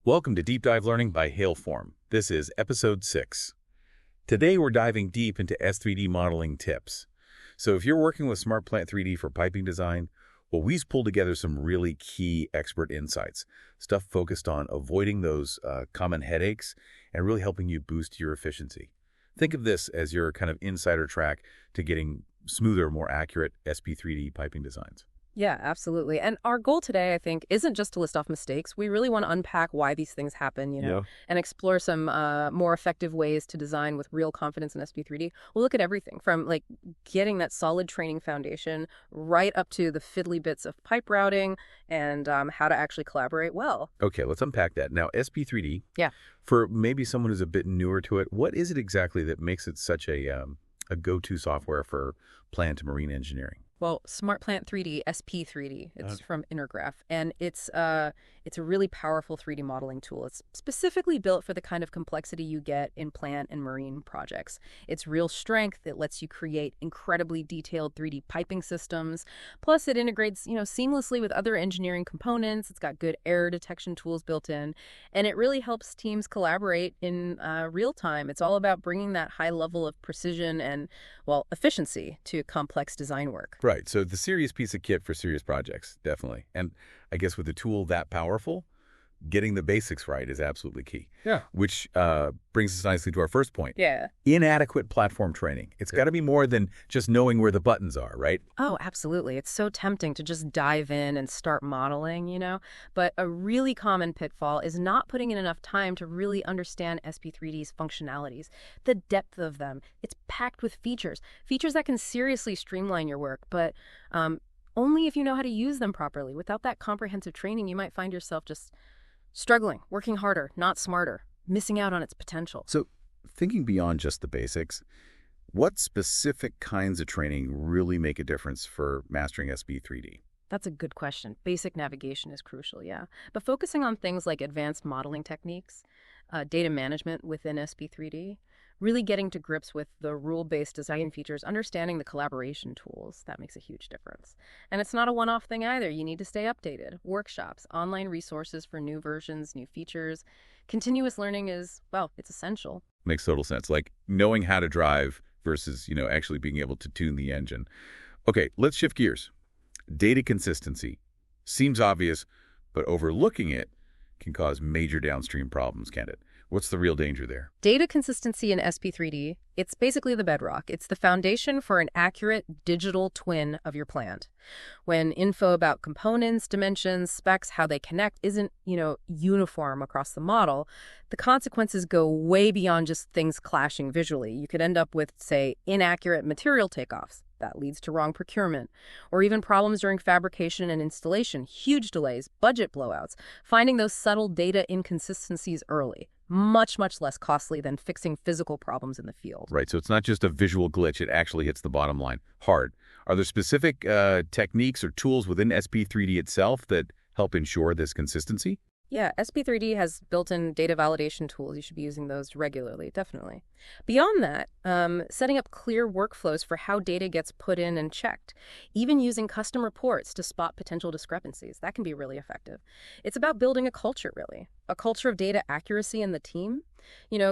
Welcome to Deep Dive Learning by HaleForm. This is Episode 6. Today we're diving deep into S3D modeling tips. So if you're working with SmartPlant 3D for piping design, well, we've pulled together some really key expert insights, stuff focused on avoiding those common headaches and really helping you boost your efficiency. Think of this as your kind of insider track to getting smoother, more accurate SP3D piping designs. Yeah, absolutely. And our goal today, I think, isn't just to list off mistakes. We really want to unpack why these things happen, and explore some more effective ways to design with real confidence in SP3D. We'll look at everything from getting that solid training foundation right up to the fiddly bits of pipe routing and how to actually collaborate well. Okay, let's unpack that. Now, SP3D, Yeah. for maybe someone who's a bit newer to it, what is it exactly that makes it such a go-to software for plant marine engineering? Well, SmartPlant 3D, SP3D, it's from Intergraph, and it's a really powerful 3D modeling tool. It's specifically built for the kind of complexity you get in plant and marine projects. Its real strength, it lets you create incredibly detailed 3D piping systems. Plus, it integrates, seamlessly with other engineering components. It's got good error detection tools built in, and it really helps teams collaborate in real time. It's all about bringing that high level of precision and, efficiency to complex design work. Right, so the serious piece of kit for serious projects, definitely. And I guess with a tool that powerful, getting the basics right is absolutely key. Yeah. Which brings us nicely to our first point. Yeah. Inadequate platform training. It's got to be more than just knowing where the buttons are, right? Oh, absolutely. It's so tempting to just dive in and start modeling, But a really common pitfall is not putting in enough time to really understand SP3D's functionalities, the depth of them. It's packed with features that can seriously streamline your work, but only if you know how to use them properly. Without that comprehensive training, you might find yourself just struggling, working harder, not smarter, missing out on its potential. So thinking beyond just the basics, what specific kinds of training really make a difference for mastering SP3D? That's a good question. Basic navigation is crucial, yeah. But focusing on things like advanced modeling techniques, data management within SP3D, really getting to grips with the rule-based design features, understanding the collaboration tools, that makes a huge difference. And it's not a one-off thing either. You need to stay updated. Workshops, online resources for new versions, new features. Continuous learning is, it's essential. Makes total sense. Like knowing how to drive versus, actually being able to tune the engine. Okay, let's shift gears. Data consistency. Seems obvious, but overlooking it can cause major downstream problems, can't it? What's the real danger there? Data consistency in SP3D, it's basically the bedrock. It's the foundation for an accurate digital twin of your plant. When info about components, dimensions, specs, how they connect isn't, uniform across the model, the consequences go way beyond just things clashing visually. You could end up with, say, inaccurate material takeoffs. That leads to wrong procurement, or even problems during fabrication and installation, huge delays, budget blowouts. Finding those subtle data inconsistencies early, much, much less costly than fixing physical problems in the field. Right, so it's not just a visual glitch, it actually hits the bottom line hard. Are there specific techniques or tools within SP3D itself that help ensure this consistency? Yeah, SP3D has built-in data validation tools. You should be using those regularly, definitely. Beyond that, setting up clear workflows for how data gets put in and checked, even using custom reports to spot potential discrepancies. That can be really effective. It's about building a culture, really, a culture of data accuracy in the team.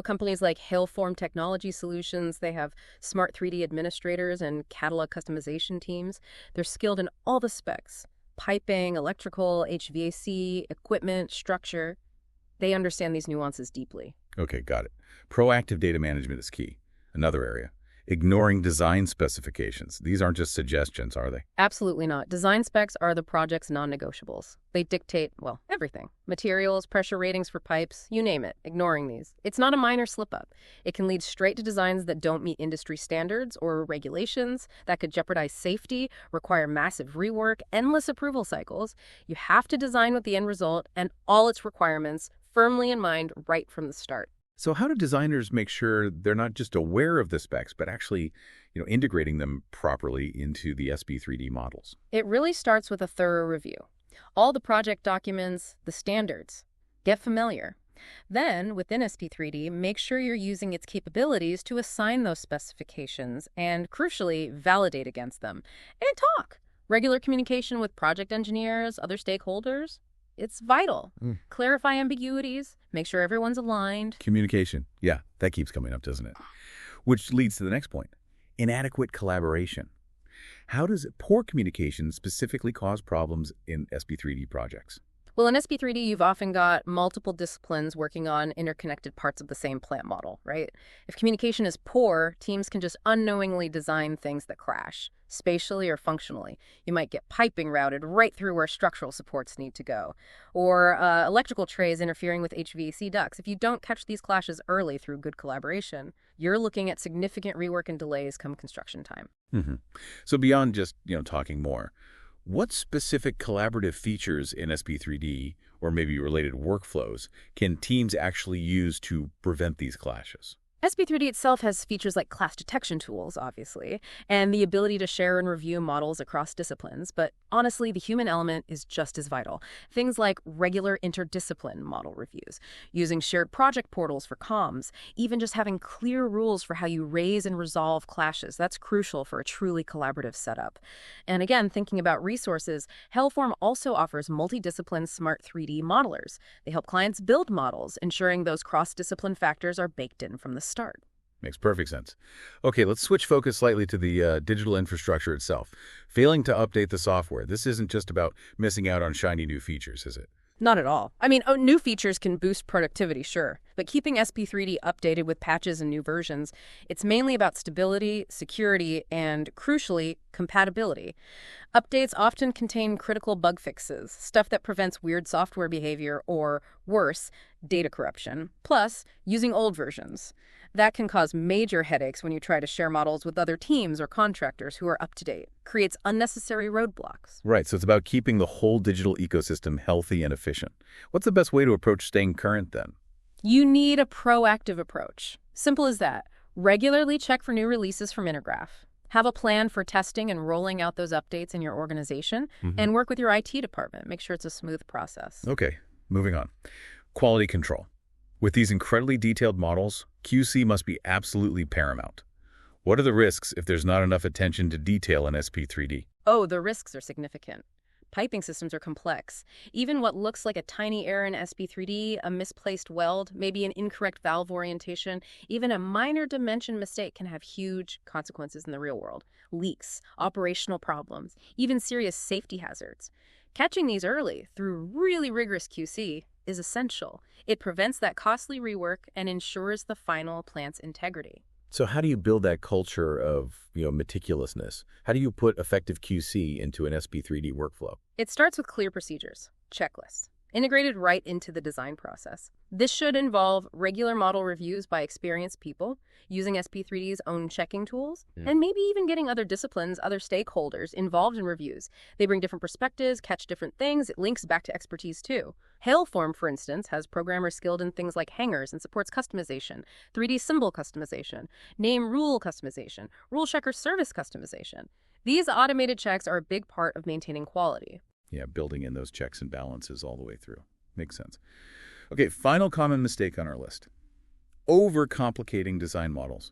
Companies like HaleForm Technology Solutions, they have smart 3D administrators and catalog customization teams. They're skilled in all the specs. Piping, electrical, HVAC, equipment, structure. They understand these nuances deeply. Okay, got it. Proactive data management is key. Another area. Ignoring design specifications. These aren't just suggestions, are they? Absolutely not. Design specs are the project's non-negotiables. They dictate, everything. Materials, pressure ratings for pipes, you name it. Ignoring these. It's not a minor slip-up. It can lead straight to designs that don't meet industry standards or regulations, that could jeopardize safety, require massive rework, endless approval cycles. You have to design with the end result and all its requirements firmly in mind right from the start. So how do designers make sure they're not just aware of the specs, but actually, integrating them properly into the SP3D models? It really starts with a thorough review. All the project documents, the standards. Get familiar. Then, within SP3D, make sure you're using its capabilities to assign those specifications and, crucially, validate against them. And talk. Regular communication with project engineers, other stakeholders. It's vital. Clarify ambiguities, make sure everyone's aligned. Communication. Yeah, that keeps coming up, doesn't it? Which leads to the next point. Inadequate collaboration. How does poor communication specifically cause problems in SP3D projects? Well, in SP3D, you've often got multiple disciplines working on interconnected parts of the same plant model, right? If communication is poor, teams can just unknowingly design things that crash, spatially or functionally. You might get piping routed right through where structural supports need to go, or electrical trays interfering with HVAC ducts. If you don't catch these clashes early through good collaboration, you're looking at significant rework and delays come construction time. So beyond just, talking more, what specific collaborative features in SP3D, or maybe related workflows, can teams actually use to prevent these clashes? SP3D itself has features like clash detection tools, obviously, and the ability to share and review models across disciplines. But honestly, the human element is just as vital. Things like regular interdiscipline model reviews, using shared project portals for comms, even just having clear rules for how you raise and resolve clashes. That's crucial for a truly collaborative setup. And again, thinking about resources, HaleForm also offers multidiscipline smart 3D modelers. They help clients build models, ensuring those cross-discipline factors are baked in from the start. Makes perfect sense. Okay, let's switch focus slightly to the digital infrastructure itself. Failing to update the software. This isn't just about missing out on shiny new features, is it? Not at all. I mean, new features can boost productivity, sure, but keeping SP3D updated with patches and new versions, it's mainly about stability, security, and, crucially, compatibility. Updates often contain critical bug fixes, stuff that prevents weird software behavior or, worse, data corruption, plus using old versions. That can cause major headaches when you try to share models with other teams or contractors who are up to date. Creates unnecessary roadblocks. Right, so it's about keeping the whole digital ecosystem healthy and efficient. What's the best way to approach staying current then? You need a proactive approach. Simple as that. Regularly check for new releases from Intergraph. Have a plan for testing and rolling out those updates in your organization, and work with your IT department. Make sure it's a smooth process. Okay, moving on. Quality control. With these incredibly detailed models, QC must be absolutely paramount. What are the risks if there's not enough attention to detail in SP3D? Oh, the risks are significant. Piping systems are complex. Even what looks like a tiny error in SP3D, a misplaced weld, maybe an incorrect valve orientation, even a minor dimension mistake can have huge consequences in the real world. Leaks, operational problems, even serious safety hazards. Catching these early through really rigorous QC is essential. It prevents that costly rework and ensures the final plant's integrity. So how do you build that culture of, meticulousness? How do you put effective QC into an SP3D workflow? It starts with clear procedures, checklists, integrated right into the design process. This should involve regular model reviews by experienced people, using SP3D's own checking tools, and maybe even getting other disciplines, other stakeholders involved in reviews. They bring different perspectives, catch different things. It links back to expertise too. HaleForm, for instance, has programmers skilled in things like hangers and supports customization, 3D symbol customization, name rule customization, rule checker service customization. These automated checks are a big part of maintaining quality. Yeah, building in those checks and balances all the way through. Makes sense. Okay, final common mistake on our list. Overcomplicating design models.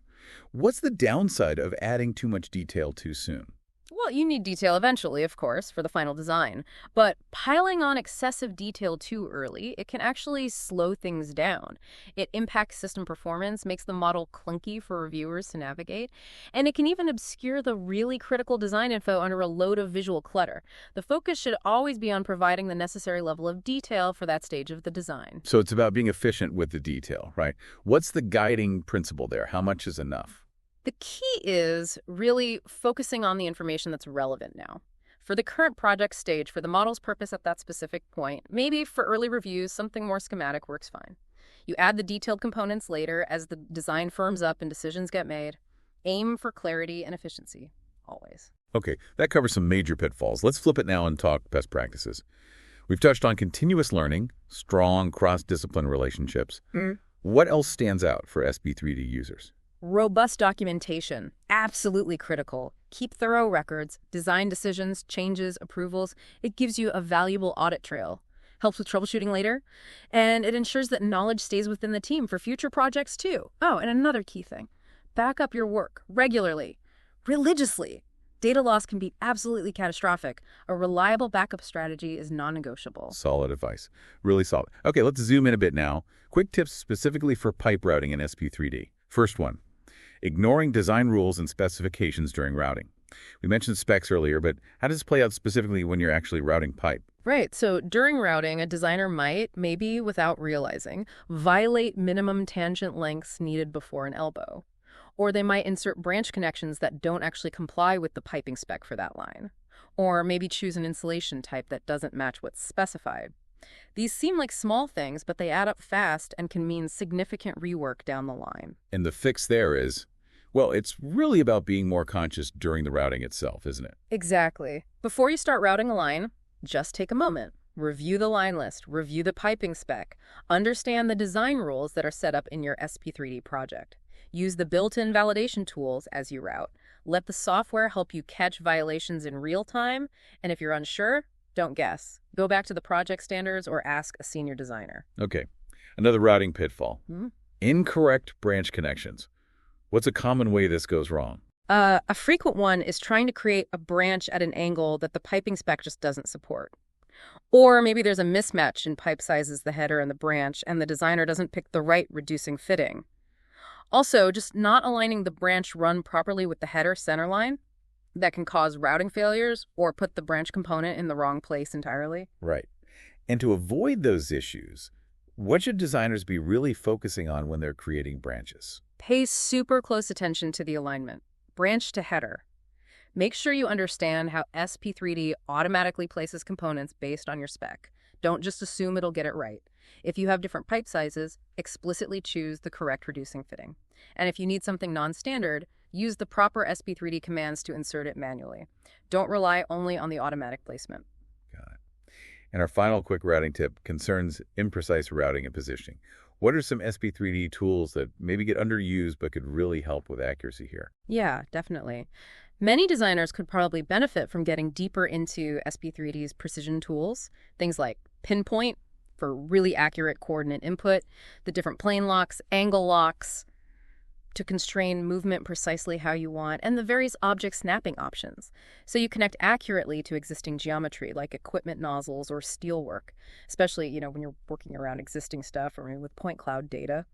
What's the downside of adding too much detail too soon? Well, you need detail eventually, of course, for the final design. But piling on excessive detail too early, it can actually slow things down. It impacts system performance, makes the model clunky for reviewers to navigate, and it can even obscure the really critical design info under a load of visual clutter. The focus should always be on providing the necessary level of detail for that stage of the design. So it's about being efficient with the detail, right? What's the guiding principle there? How much is enough? The key is really focusing on the information that's relevant now. For the current project stage, for the model's purpose at that specific point, maybe for early reviews, something more schematic works fine. You add the detailed components later as the design firms up and decisions get made. Aim for clarity and efficiency, always. Okay, that covers some major pitfalls. Let's flip it now and talk best practices. We've touched on continuous learning, strong cross-discipline relationships. What else stands out for SP3D users? Robust documentation, absolutely critical. Keep thorough records, design decisions, changes, approvals. It gives you a valuable audit trail. Helps with troubleshooting later, and it ensures that knowledge stays within the team for future projects too. Oh, and another key thing. Back up your work regularly, religiously. Data loss can be absolutely catastrophic. A reliable backup strategy is non-negotiable. Solid advice. Really solid. Okay, let's zoom in a bit now. Quick tips specifically for pipe routing in SP3D. First one, ignoring design rules and specifications during routing. We mentioned specs earlier, but how does this play out specifically when you're actually routing pipe? Right, so during routing, a designer might, maybe without realizing, violate minimum tangent lengths needed before an elbow. Or they might insert branch connections that don't actually comply with the piping spec for that line. Or maybe choose an insulation type that doesn't match what's specified. These seem like small things, but they add up fast and can mean significant rework down the line. And the fix there is, well, it's really about being more conscious during the routing itself, isn't it? Exactly. Before you start routing a line, just take a moment. Review the line list, review the piping spec, understand the design rules that are set up in your SP3D project. Use the built-in validation tools as you route. Let the software help you catch violations in real time, and if you're unsure, don't guess. Go back to the project standards or ask a senior designer. Okay, another routing pitfall. Hmm? Incorrect branch connections. What's a common way this goes wrong? A frequent one is trying to create a branch at an angle that the piping spec just doesn't support. Or maybe there's a mismatch in pipe sizes, the header and the branch, and the designer doesn't pick the right reducing fitting. Also, just not aligning the branch run properly with the header center line that can cause routing failures or put the branch component in the wrong place entirely. Right. And to avoid those issues, what should designers be really focusing on when they're creating branches? Pay super close attention to the alignment, branch to header. Make sure you understand how SP3D automatically places components based on your spec. Don't just assume it'll get it right. If you have different pipe sizes, explicitly choose the correct reducing fitting. And if you need something non-standard, use the proper SP3D commands to insert it manually. Don't rely only on the automatic placement. Got it. And our final quick routing tip concerns imprecise routing and positioning. What are some SP3D tools that maybe get underused but could really help with accuracy here? Yeah, definitely. Many designers could probably benefit from getting deeper into SP3D's precision tools, things like pinpoint for really accurate coordinate input, the different plane locks, angle locks, to constrain movement precisely how you want, and the various object snapping options, so you connect accurately to existing geometry like equipment nozzles or steelwork, especially, when you're working around existing stuff or with point cloud data.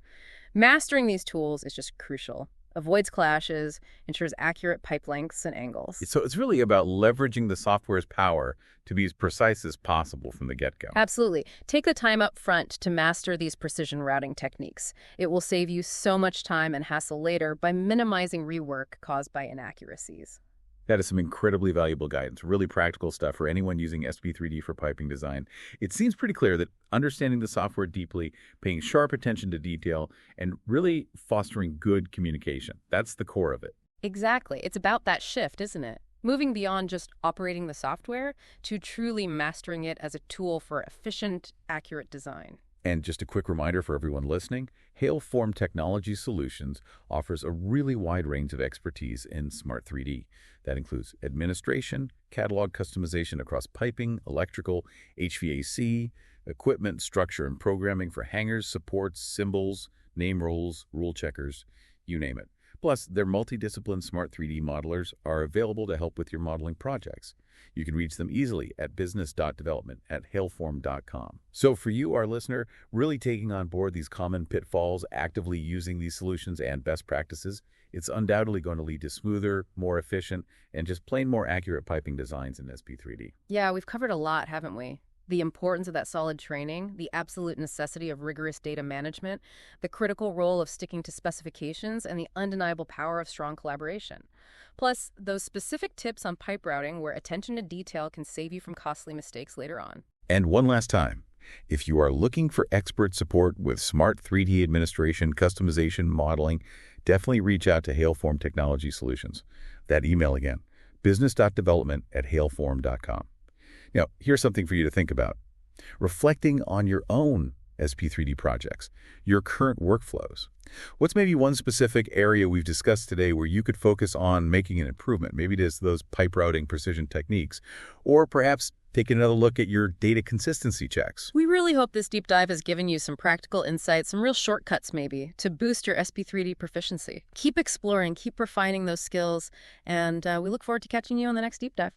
Mastering these tools is just crucial. Avoids clashes, ensures accurate pipe lengths and angles. So it's really about leveraging the software's power to be as precise as possible from the get-go. Absolutely. Take the time up front to master these precision routing techniques. It will save you so much time and hassle later by minimizing rework caused by inaccuracies. That is some incredibly valuable guidance, really practical stuff for anyone using SP3D for piping design. It seems pretty clear that understanding the software deeply, paying sharp attention to detail, and really fostering good communication. That's the core of it. Exactly. It's about that shift, isn't it? Moving beyond just operating the software to truly mastering it as a tool for efficient, accurate design. And just a quick reminder for everyone listening, HaleForm Technology Solutions offers a really wide range of expertise in Smart3D. That includes administration, catalog customization across piping, electrical, HVAC, equipment, structure, and programming for hangers, supports, symbols, name rules, rule checkers, you name it. Plus, their multidiscipline Smart3D modelers are available to help with your modeling projects. You can reach them easily at business.development@haleform.com. So for you, our listener, really taking on board these common pitfalls, actively using these solutions and best practices, it's undoubtedly going to lead to smoother, more efficient, and just plain more accurate piping designs in SP3D. Yeah, we've covered a lot, haven't we? The importance of that solid training, the absolute necessity of rigorous data management, the critical role of sticking to specifications, and the undeniable power of strong collaboration. Plus, those specific tips on pipe routing where attention to detail can save you from costly mistakes later on. And one last time, if you are looking for expert support with Smart3D administration, customization, modeling, definitely reach out to HaleForm Technology Solutions. That email again, business.development@haleform.com. Now, here's something for you to think about. Reflecting on your own SP3D projects, your current workflows. What's maybe one specific area we've discussed today where you could focus on making an improvement? Maybe it is those pipe routing precision techniques, or perhaps taking another look at your data consistency checks. We really hope this deep dive has given you some practical insights, some real shortcuts maybe, to boost your SP3D proficiency. Keep exploring, keep refining those skills, and we look forward to catching you on the next deep dive.